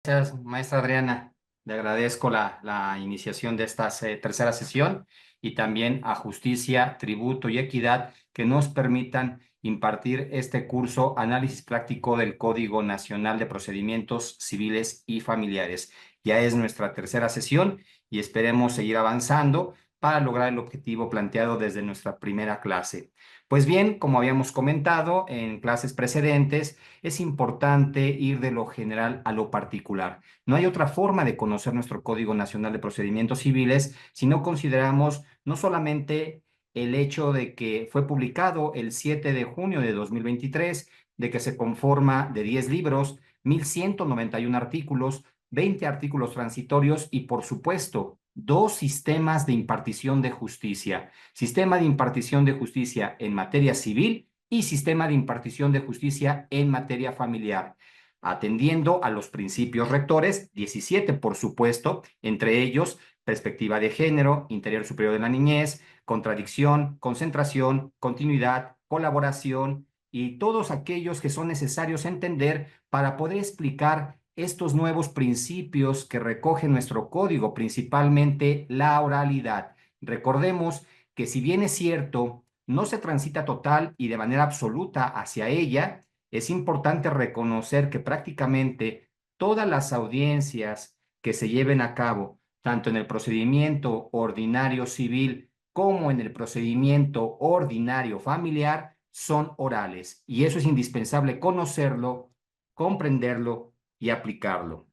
Gracias, maestra Adriana. Le agradezco la iniciación de esta tercera sesión y también a Justicia, Tributo y Equidad que nos permitan impartir este curso Análisis Práctico del Código Nacional de Procedimientos Civiles y Familiares. Ya es nuestra tercera sesión y esperemos seguir avanzando para lograr el objetivo planteado desde nuestra primera clase. Pues bien, como habíamos comentado en clases precedentes, es importante ir de lo general a lo particular. No hay otra forma de conocer nuestro Código Nacional de Procedimientos Civiles si no consideramos no solamente el hecho de que fue publicado el 7 de junio de 2023, de que se conforma de 10 libros, 1,191 artículos, 20 artículos transitorios y, por supuesto, dos sistemas de impartición de justicia. Sistema de impartición de justicia en materia civil y sistema de impartición de justicia en materia familiar, atendiendo a los principios rectores, 17 por supuesto, entre ellos perspectiva de género, interior superior de la niñez, contradicción, concentración, continuidad, colaboración y todos aquellos que son necesarios entender para poder explicar estos nuevos principios que recoge nuestro código, principalmente la oralidad. Recordemos que si bien es cierto, no se transita total y de manera absoluta hacia ella, es importante reconocer que prácticamente todas las audiencias que se lleven a cabo, tanto en el procedimiento ordinario civil como en el procedimiento ordinario familiar, son orales. Y eso es indispensable conocerlo, comprenderlo y aplicarlo.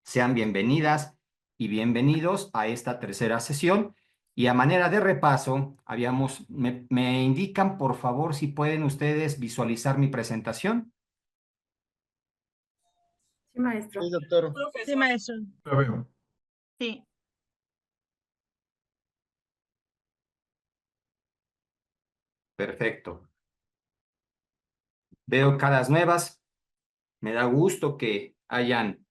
Sean bienvenidas y bienvenidos a esta tercera sesión. Y a manera de repaso, me indican por favor si pueden ustedes visualizar mi presentación. Sí, maestro. Sí, doctor. Sí, maestro. Lo veo. Sí. Perfecto. Veo caras nuevas. Me da gusto que hayan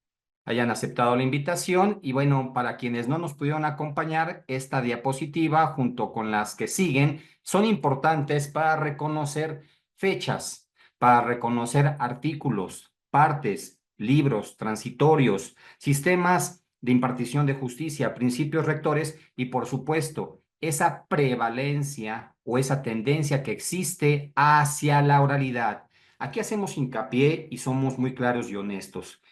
aceptado la invitación. Y bueno, para quienes no nos pudieron acompañar, esta diapositiva junto con las que siguen son importantes para reconocer fechas, para reconocer artículos, partes, libros, transitorios, sistemas de impartición de justicia, principios rectores y, por supuesto, esa prevalencia o esa tendencia que existe hacia la oralidad. Aquí hacemos hincapié y somos muy claros y honestos.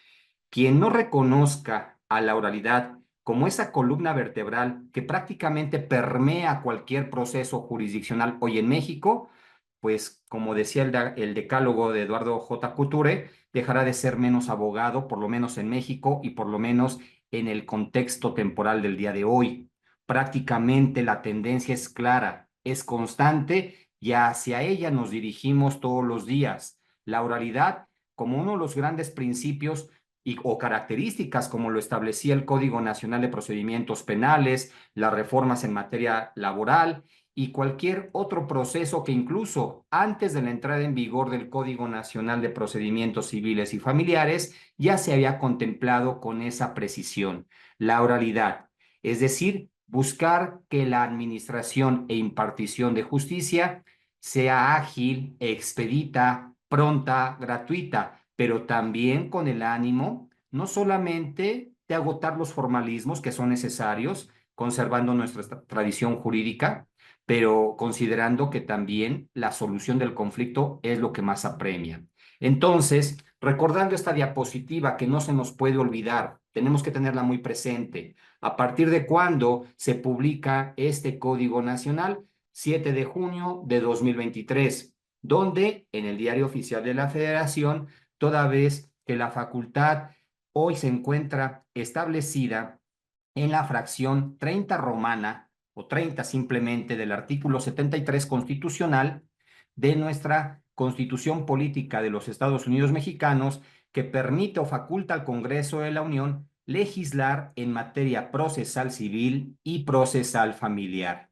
Quien no reconozca a la oralidad como esa columna vertebral que prácticamente permea cualquier proceso jurisdiccional hoy en México, pues como decía el decálogo de Eduardo J. Couture, dejará de ser menos abogado, por lo menos en México y por lo menos en el contexto temporal del día de hoy. Prácticamente la tendencia es clara, es constante y hacia ella nos dirigimos todos los días. La oralidad como uno de los grandes principios o características como lo establecía el Código Nacional de Procedimientos Penales, las reformas en materia laboral y cualquier otro proceso que incluso antes de la entrada en vigor del Código Nacional de Procedimientos Civiles y Familiares ya se había contemplado con esa precisión, la oralidad, es decir, buscar que la administración e impartición de justicia sea ágil, expedita, pronta, gratuita, pero también con el ánimo no solamente de agotar los formalismos que son necesarios, conservando nuestra tradición jurídica, pero considerando que también la solución del conflicto es lo que más apremia. Entonces, recordando esta diapositiva que no se nos puede olvidar, tenemos que tenerla muy presente. ¿A partir de cuándo se publica este Código Nacional? 7 de junio de 2023, donde en el Diario Oficial de la Federación, toda vez que la facultad hoy se encuentra establecida en la fracción 30 romana o 30 simplemente del artículo 73 constitucional de nuestra Constitución Política de los Estados Unidos Mexicanos, que permite o faculta al Congreso de la Unión legislar en materia procesal civil y procesal familiar.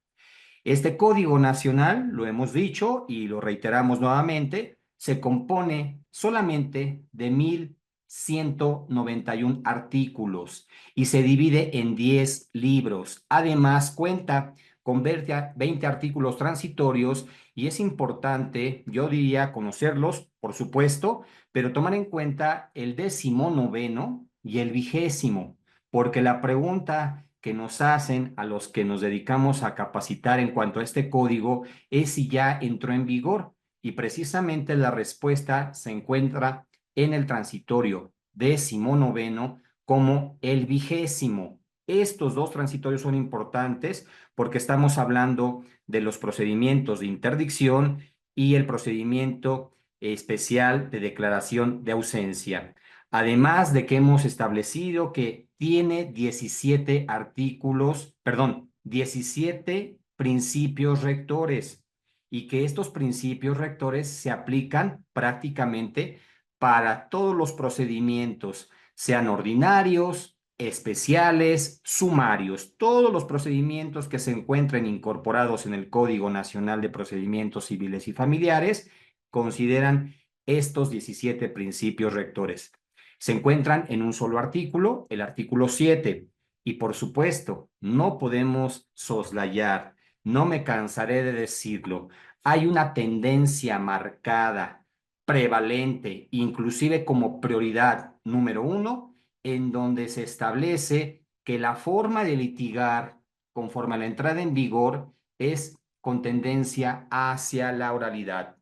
Este Código Nacional, lo hemos dicho y lo reiteramos nuevamente, se compone solamente de 1,191 artículos y se divide en 10 libros. Además, cuenta con 20 artículos transitorios y es importante, yo diría, conocerlos, por supuesto, pero tomar en cuenta el 19º y el 20º, porque la pregunta que nos hacen a los que nos dedicamos a capacitar en cuanto a este código es si ya entró en vigor y precisamente la respuesta se encuentra en el transitorio 19º como el 20º. Estos dos transitorios son importantes porque estamos hablando de los procedimientos de interdicción y el procedimiento especial de declaración de ausencia. Además de que hemos establecido que tiene 17 artículos, perdón, 17 principios rectores y que estos principios rectores se aplican prácticamente para todos los procedimientos, sean ordinarios, especiales, sumarios, todos los procedimientos que se encuentren incorporados en el Código Nacional de Procedimientos Civiles y Familiares consideran estos 17 principios rectores. Se encuentran en un solo artículo, el artículo 7, y por supuesto, no podemos soslayar, no me cansaré de decirlo, hay una tendencia marcada, prevalente, inclusive como prioridad número 1, en donde se establece que la forma de litigar conforme a la entrada en vigor es con tendencia hacia la oralidad.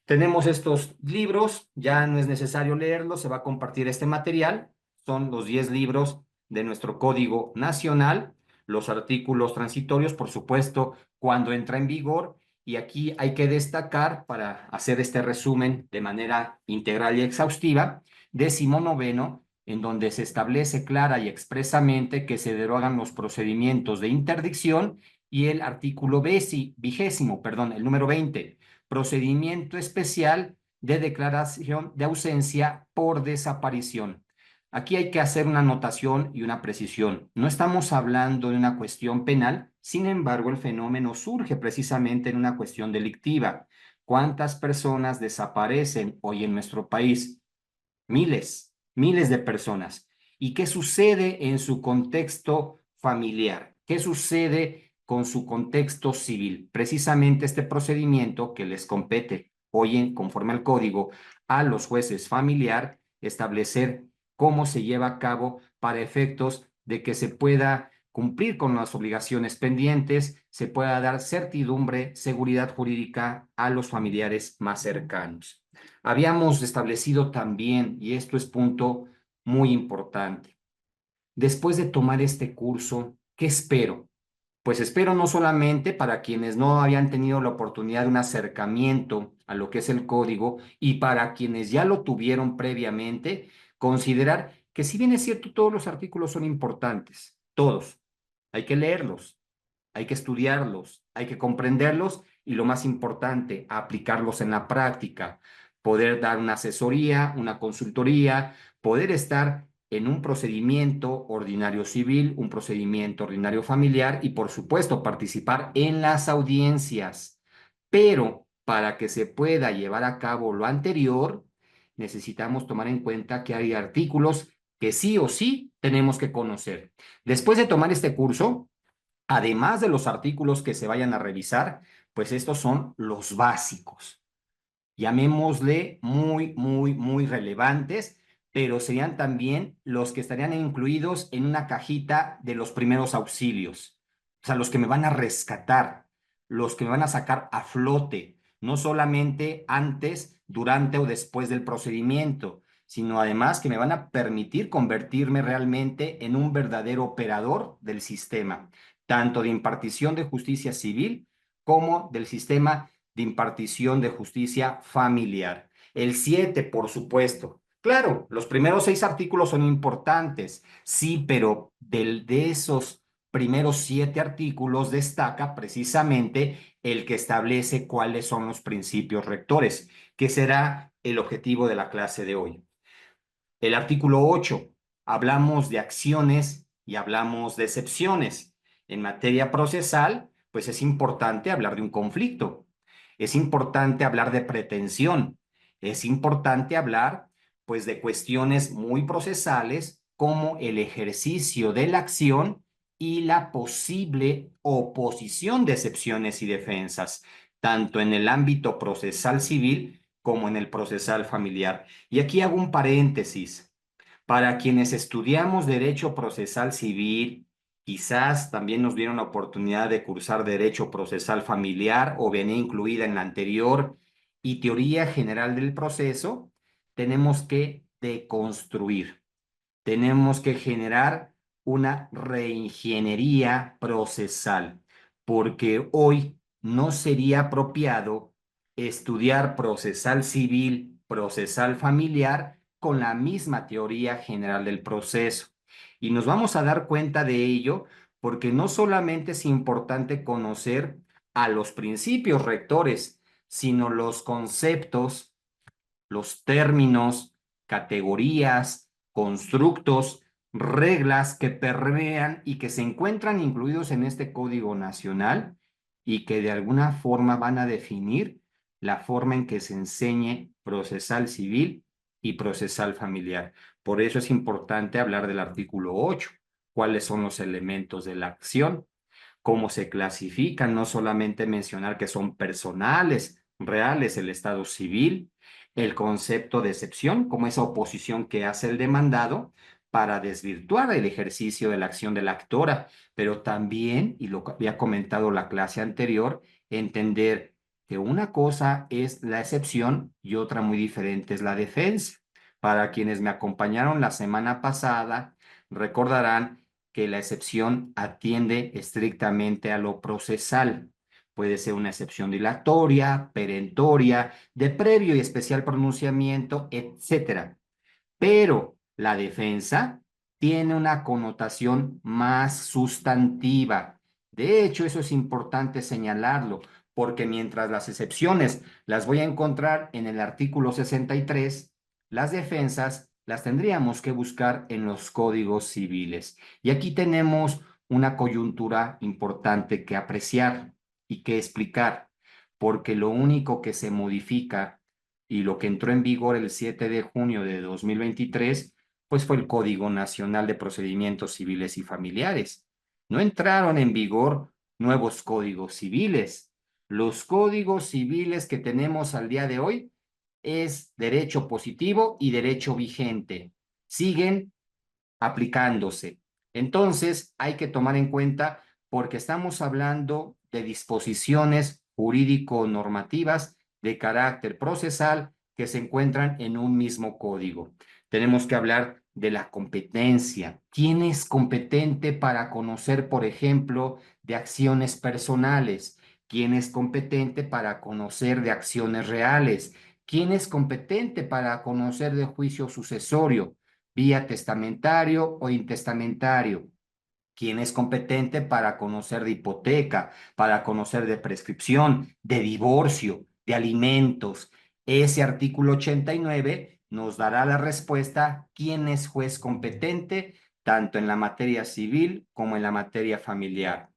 Tenemos estos libros, ya no es necesario leerlos, se va a compartir este material. Son los 10 libros de nuestro Código Nacional, los artículos transitorios, por supuesto, cuando entra en vigor. Y aquí hay que destacar, para hacer este resumen de manera integral y exhaustiva, 19º, en donde se establece clara y expresamente que se derogan los procedimientos de interdicción, y el artículo 20, perdón, el número 20, procedimiento especial de declaración de ausencia por desaparición. Aquí hay que hacer una anotación y una precisión. No estamos hablando de una cuestión penal, sin embargo, el fenómeno surge precisamente en una cuestión delictiva. ¿Cuántas personas desaparecen hoy en nuestro país? Miles, miles de personas. ¿Y qué sucede en su contexto familiar? ¿Qué sucede con su contexto civil? Precisamente este procedimiento que les compete hoy, conforme al código, a los jueces familiar, establecer cómo se lleva a cabo para efectos de que se pueda cumplir con las obligaciones pendientes, se pueda dar certidumbre, seguridad jurídica a los familiares más cercanos. Habíamos establecido también, y esto es punto muy importante, después de tomar este curso, ¿qué espero? Pues espero no solamente para quienes no habían tenido la oportunidad de un acercamiento a lo que es el código y para quienes ya lo tuvieron previamente, considerar que si bien es cierto, todos los artículos son importantes, todos, hay que leerlos, hay que estudiarlos, hay que comprenderlos y lo más importante, aplicarlos en la práctica, poder dar una asesoría, una consultoría, poder estar en un procedimiento ordinario civil, un procedimiento ordinario familiar y por supuesto participar en las audiencias. Pero para que se pueda llevar a cabo lo anterior, necesitamos tomar en cuenta que hay artículos que sí o sí tenemos que conocer. Después de tomar este curso, además de los artículos que se vayan a revisar, pues estos son los básicos. Llamémosle muy relevantes, pero serían también los que estarían incluidos en una cajita de los primeros auxilios. O sea, los que me van a rescatar, los que me van a sacar a flote, no solamente antes, durante o después del procedimiento, sino además que me van a permitir convertirme realmente en un verdadero operador del sistema, tanto de impartición de justicia civil como del sistema de impartición de justicia familiar. El 7, por supuesto. Claro, los primeros 6 artículos son importantes, sí, pero de esos primeros 7 artículos destaca precisamente el que establece cuáles son los principios rectores, que será el objetivo de la clase de hoy. El artículo 8, hablamos de acciones y hablamos de excepciones. En materia procesal, pues es importante hablar de un conflicto, es importante hablar de pretensión, es importante hablar pues de cuestiones muy procesales como el ejercicio de la acción y la posible oposición de excepciones y defensas, tanto en el ámbito procesal civil como en el procesal familiar. Y aquí hago un paréntesis. Para quienes estudiamos Derecho Procesal Civil, quizás también nos dieron la oportunidad de cursar Derecho Procesal Familiar o venía incluida en la anterior y Teoría General del Proceso, tenemos que deconstruir, tenemos que generar una reingeniería procesal, porque hoy no sería apropiado estudiar procesal civil, procesal familiar con la misma teoría general del proceso. Y nos vamos a dar cuenta de ello porque no solamente es importante conocer a los principios rectores, sino los conceptos, los términos, categorías, constructos, reglas que permean y que se encuentran incluidos en este Código Nacional y que de alguna forma van a definir la forma en que se enseñe procesal civil y procesal familiar. Por eso es importante hablar del artículo 8, cuáles son los elementos de la acción, cómo se clasifican, no solamente mencionar que son personales, reales, el estado civil, el concepto de excepción, como esa oposición que hace el demandado para desvirtuar el ejercicio de la acción de la actora, pero también, y lo había comentado la clase anterior, entender que una cosa es la excepción y otra muy diferente es la defensa. Para quienes me acompañaron la semana pasada, recordarán que la excepción atiende estrictamente a lo procesal. Puede ser una excepción dilatoria, perentoria, de previo y especial pronunciamiento, etcétera. Pero la defensa tiene una connotación más sustantiva. De hecho, eso es importante señalarlo, porque mientras las excepciones las voy a encontrar en el artículo 63, las defensas las tendríamos que buscar en los códigos civiles. Y aquí tenemos una coyuntura importante que apreciar y que explicar, porque lo único que se modifica y lo que entró en vigor el 7 de junio de 2023, pues fue el Código Nacional de Procedimientos Civiles y Familiares. No entraron en vigor nuevos códigos civiles. Los códigos civiles que tenemos al día de hoy es derecho positivo y derecho vigente. Siguen aplicándose. Entonces, hay que tomar en cuenta porque estamos hablando de disposiciones jurídico-normativas de carácter procesal que se encuentran en un mismo código. Tenemos que hablar de la competencia. ¿Quién es competente para conocer, por ejemplo, de acciones personales? ¿Quién es competente para conocer de acciones reales? ¿Quién es competente para conocer de juicio sucesorio, vía testamentario o intestamentario? ¿Quién es competente para conocer de hipoteca, para conocer de prescripción, de divorcio, de alimentos? Ese artículo 89 nos dará la respuesta quién es juez competente, tanto en la materia civil como en la materia familiar.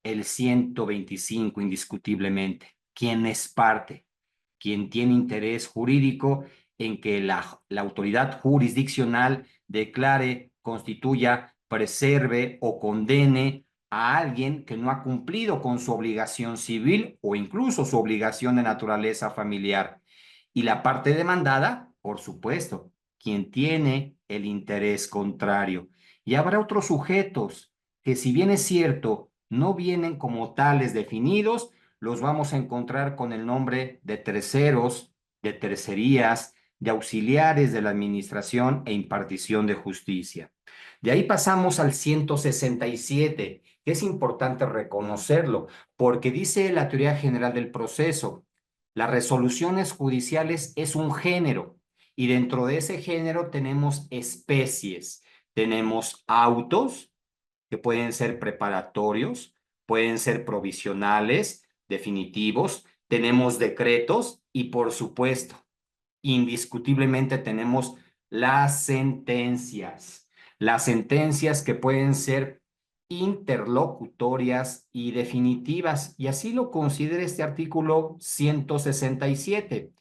El 125, indiscutiblemente. ¿Quién es parte? ¿Quién tiene interés jurídico en que la autoridad jurisdiccional declare, constituya, preserve o condene a alguien que no ha cumplido con su obligación civil o incluso su obligación de naturaleza familiar? Y la parte demandada, por supuesto, quien tiene el interés contrario. Y habrá otros sujetos que, si bien es cierto, no vienen como tales definidos, los vamos a encontrar con el nombre de terceros, de tercerías, de auxiliares de la administración e impartición de justicia. De ahí pasamos al 167, que es importante reconocerlo, porque dice la teoría general del proceso, las resoluciones judiciales es un género y dentro de ese género tenemos especies, tenemos autos que pueden ser preparatorios, pueden ser provisionales, definitivos, tenemos decretos y por supuesto, indiscutiblemente tenemos las sentencias que pueden ser interlocutorias y definitivas, y así lo considera este artículo 167.